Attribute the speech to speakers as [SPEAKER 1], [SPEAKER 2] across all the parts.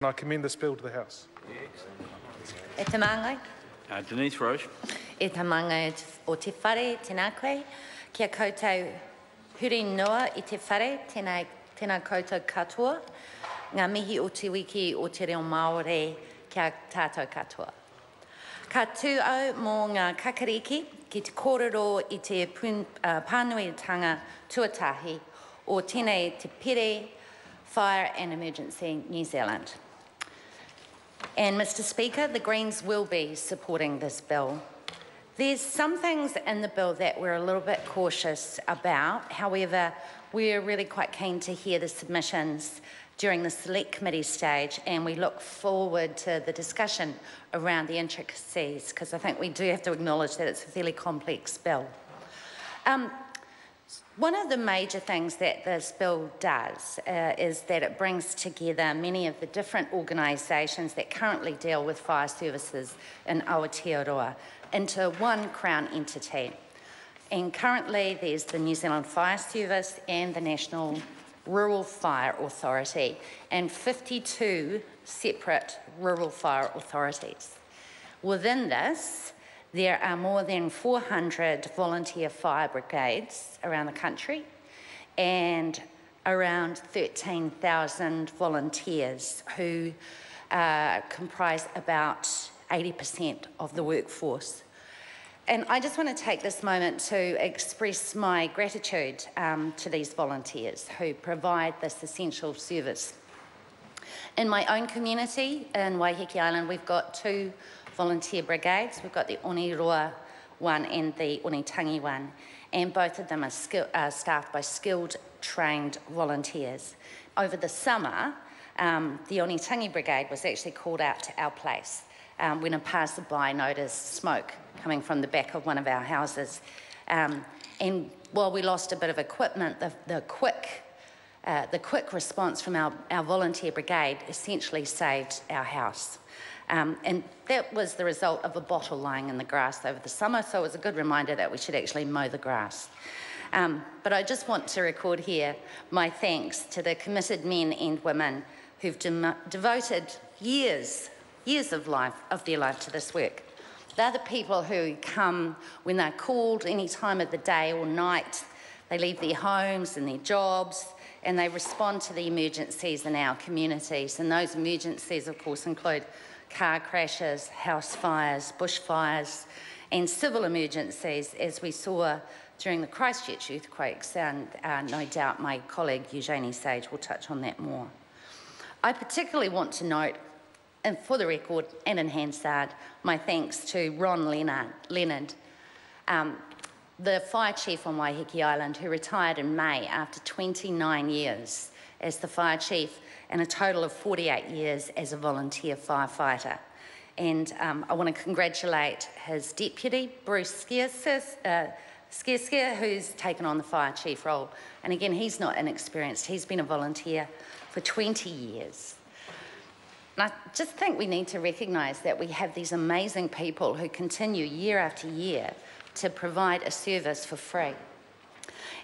[SPEAKER 1] I commend this bill to the House.
[SPEAKER 2] E te mangai.
[SPEAKER 3] Denise Roche.
[SPEAKER 2] E te mangai o te whare, tēnā koe. Kia koutou huri noa i te whare, tēnā koutou katoa. Ngā mihi o te wiki o te reo Māori kia tātou katoa. Ka tūau mō ngā kakariki ki te kōrero i te pānuitanga tuatahi o tēnei te Pere Fire and Emergency New Zealand. And Mr Speaker, the Greens will be supporting this bill. There's some things in the bill that we're a little bit cautious about. However, we're really quite keen to hear the submissions during the select committee stage, and we look forward to the discussion around the intricacies, because I think we do have to acknowledge that it's a fairly complex bill. One of the major things that this bill does is that it brings together many of the different organisations that currently deal with fire services in Aotearoa into one Crown entity. And currently there's the New Zealand Fire Service and the National Rural Fire Authority, and 52 separate rural fire authorities. Within this, there are more than 400 volunteer fire brigades around the country and around 13,000 volunteers who comprise about 80% of the workforce. And I just want to take this moment to express my gratitude to these volunteers who provide this essential service. In my own community in Waiheke Island, we've got two volunteer brigades. We've got the Oniroa one and the Onitangi one, and both of them are staffed by skilled, trained volunteers. Over the summer, the Onitangi brigade was actually called out to our place when a passerby noticed smoke coming from the back of one of our houses. And while we lost a bit of equipment, the quick response from our volunteer brigade essentially saved our house. And that was the result of a bottle lying in the grass over the summer, so it was a good reminder that we should actually mow the grass. But I just want to record here my thanks to the committed men and women who've devoted years of their life to this work. They're the people who come when they're called any time of the day or night. They leave their homes and their jobs, and they respond to the emergencies in our communities. And those emergencies, of course, include car crashes, house fires, bushfires, and civil emergencies, as we saw during the Christchurch earthquakes, and no doubt my colleague Eugenie Sage will touch on that more. I particularly want to note, and for the record, and in Hansard, my thanks to Ron Leonard, the fire chief on Waiheke Island, who retired in May after 29 years as the fire chief and a total of 48 years as a volunteer firefighter. And I want to congratulate his deputy, Bruce Skerskia, who's taken on the fire chief role. And again, he's not inexperienced. He's been a volunteer for 20 years. And I just think we need to recognise that we have these amazing people who continue year after year to provide a service for free.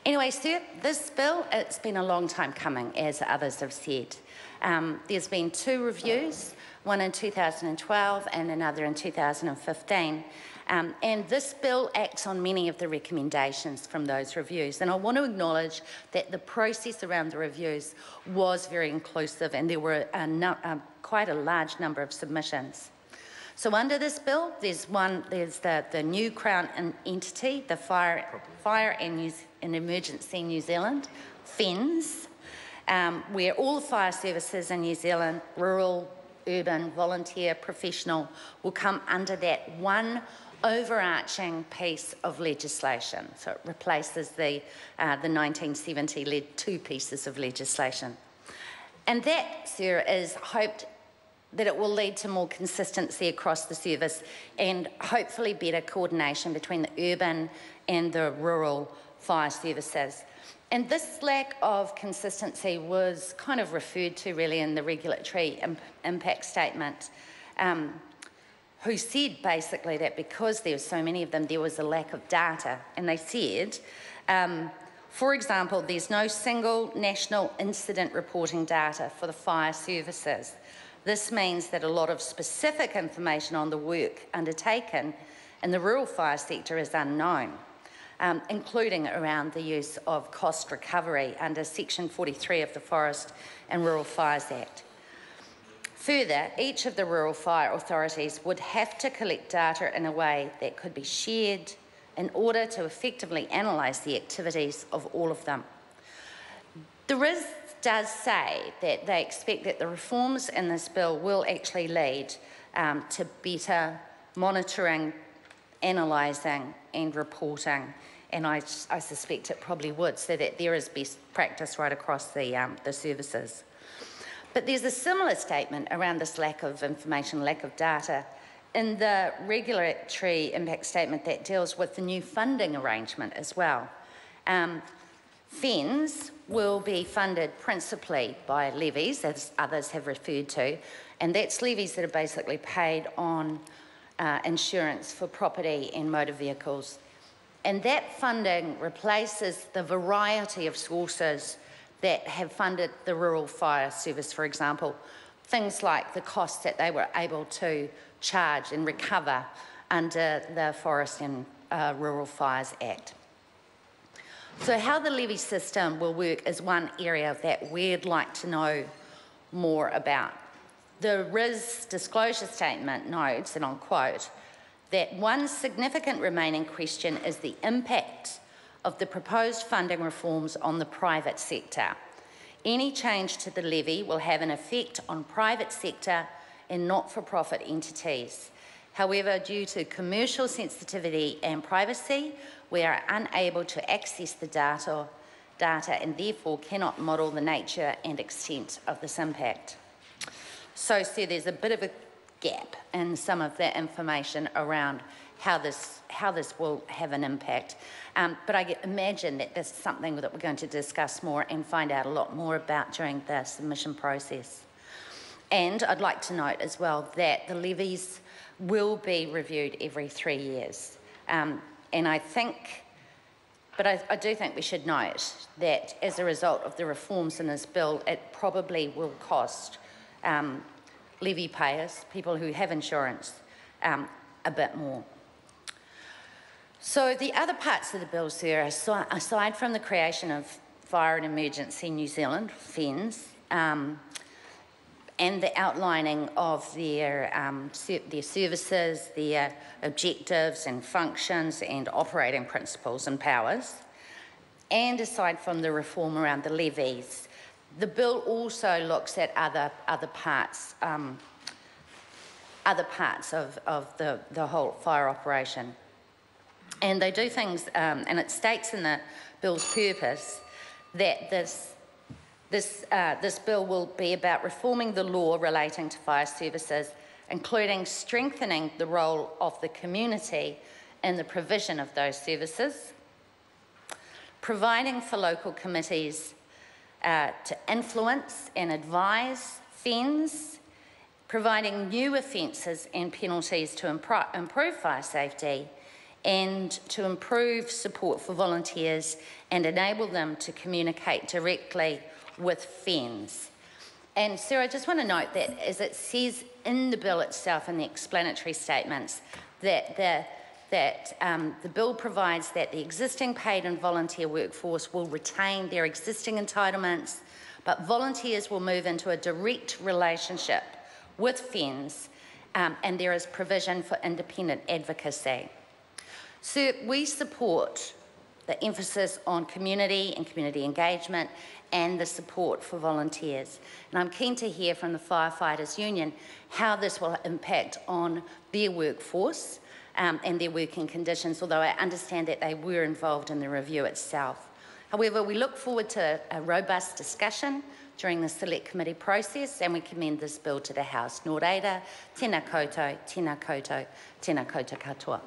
[SPEAKER 2] Anyway, sir, this bill, it's been a long time coming, as others have said. There's been two reviews, one in 2012 and another in 2015. And this bill acts on many of the recommendations from those reviews. And I want to acknowledge that the process around the reviews was very inclusive, and there were quite a large number of submissions. So under this bill, there's the new Crown entity, the Fire and Emergency New Zealand, FENZ, where all the fire services in New Zealand, rural, urban, volunteer, professional, will come under that one overarching piece of legislation. So it replaces the 1970 two pieces of legislation. And that, sir, is hoped that it will lead to more consistency across the service and hopefully better coordination between the urban and the rural fire services. And this lack of consistency was kind of referred to really in the regulatory impact statement, who said basically that because there were so many of them, there was a lack of data. And they said, for example, there's no single national incident reporting data for the fire services. This means that a lot of specific information on the work undertaken in the rural fire sector is unknown, including around the use of cost recovery under Section 43 of the Forest and Rural Fires Act. Further, each of the rural fire authorities would have to collect data in a way that could be shared in order to effectively analyse the activities of all of them. The RIS does say that they expect that the reforms in this bill will actually lead to better monitoring, analysing and reporting, and I suspect it probably would, so that there is best practice right across the services. But there's a similar statement around this lack of information, lack of data, in the regulatory impact statement that deals with the new funding arrangement as well. FENS will be funded principally by levies, as others have referred to, and that's levies that are basically paid on insurance for property and motor vehicles. And that funding replaces the variety of sources that have funded the rural fire service, for example, things like the costs that they were able to charge and recover under the Forest and Rural Fires Act. So how the levy system will work is one area that we'd like to know more about. The RIS disclosure statement notes, and I'll quote, that one significant remaining question is the impact of the proposed funding reforms on the private sector. Any change to the levy will have an effect on private sector and not-for-profit entities. However, due to commercial sensitivity and privacy, we are unable to access the data and therefore cannot model the nature and extent of this impact. So there's a bit of a gap in some of the information around how this will have an impact. But I imagine that this is something that we're going to discuss more and find out a lot more about during the submission process. And I'd like to note as well that the levies will be reviewed every 3 years. And I do think we should note that as a result of the reforms in this bill, it probably will cost levy payers, people who have insurance, a bit more. So the other parts of the bill, sir, aside from the creation of Fire and Emergency New Zealand, FENS, and the outlining of their services, their objectives and functions and operating principles and powers, and aside from the reform around the levies, the bill also looks at other parts of the whole fire operation. And they do things, and it states in the bill's purpose that this bill will be about reforming the law relating to fire services, including strengthening the role of the community in the provision of those services, providing for local committees to influence and advise FENS, providing new offences and penalties to improve fire safety, and to improve support for volunteers and enable them to communicate directly with FENS. And Sarah, I just want to note that as it says in the bill itself in the explanatory statements, that the bill provides that the existing paid and volunteer workforce will retain their existing entitlements, but volunteers will move into a direct relationship with FENS, and there is provision for independent advocacy. So we support the emphasis on community and community engagement and the support for volunteers. And I'm keen to hear from the Firefighters Union how this will impact on their workforce and their working conditions, although I understand that they were involved in the review itself. However, we look forward to a robust discussion during the Select Committee process, and we commend this bill to the House. Nō reira, tēnā koutou, tēnā koutou, tēnā koutou katoa.